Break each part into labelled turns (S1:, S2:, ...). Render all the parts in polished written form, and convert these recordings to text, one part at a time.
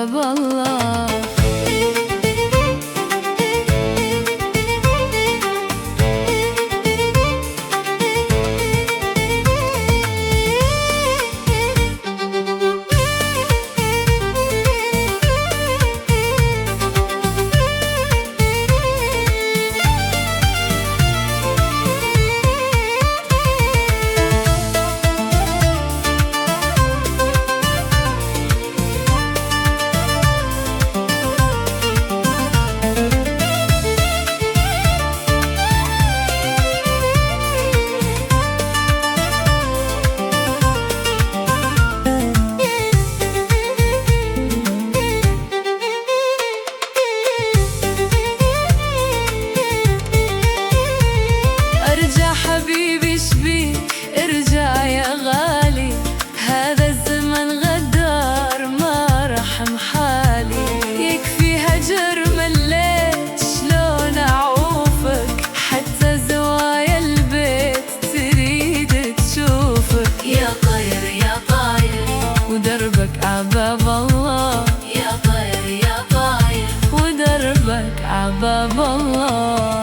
S1: باب الله. حبيبي شبيك ارجع يا غالي، هذا الزمن غدار ما رحم حالي. يكفي هجر مليت شلون اعوفك، حتى زوايا البيت تريد تشوفك. يا طير يا طاير ودربك عباب الله، يا طير يا طاير ودربك عباب الله.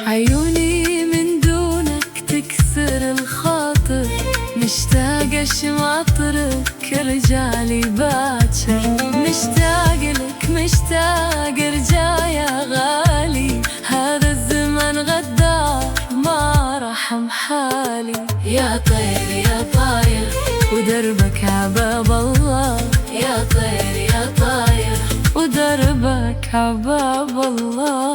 S1: عيوني من دونك تكسر الخاطر، مشتاقة شماطرك ارجعلي باكر. مشتاقلك مشتاق ارجع يا غالي، هذا الزمن غدار ما رحم حالي. يا طير يا طاير ودربك عباب الله، يا طير يا طاير ودربك عباب الله.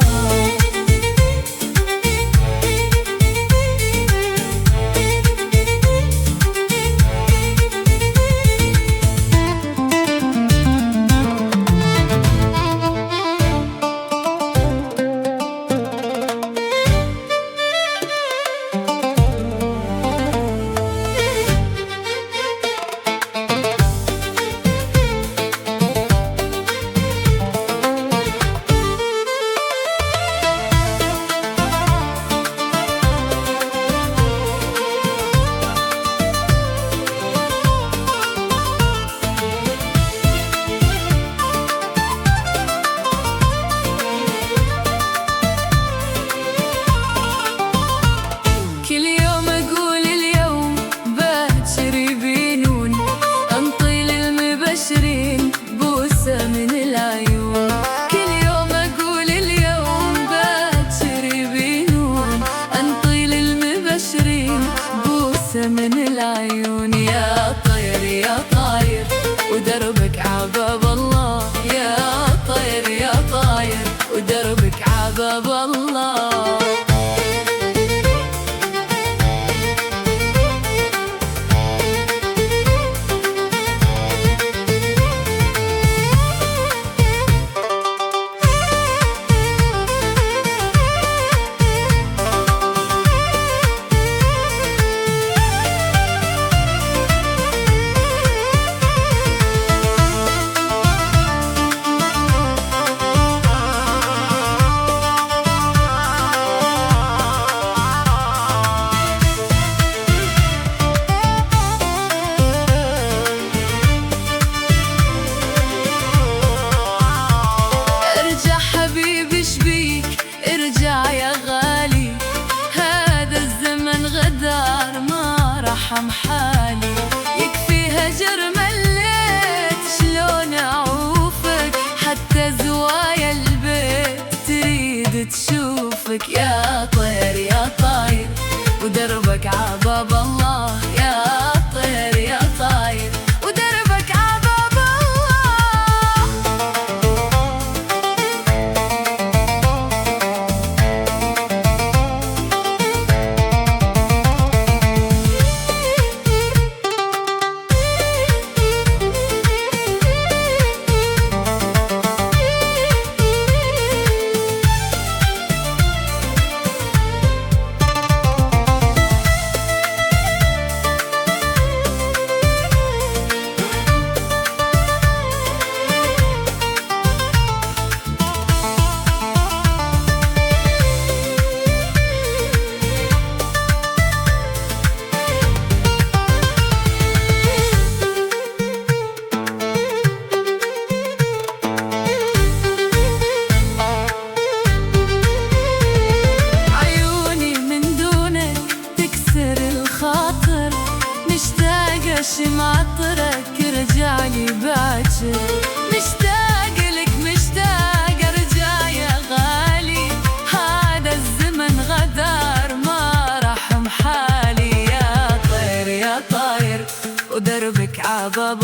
S1: من العيون كل يوم أقول اليوم باكر يبينون، أنطي للمبشرين بوسة من العيون. يا طير يا طاير ودربك عباب الله، يا طير يا طاير ودربك عباب الله. ارحم حالي. يكفي هجر مليت شلون اعوفك، حتى زوايا البيت تريد تشوفك. وصفك يا طير يا طاير، ودربك عباب الله يا طير يا طاير، ودربك عباب معطرك رجعلي باكر، مشتاق لك مشتاق ارجع يا غالي، هذا الزمن غدار ما رحم حالي، يا طير يا طاير ودربك عباب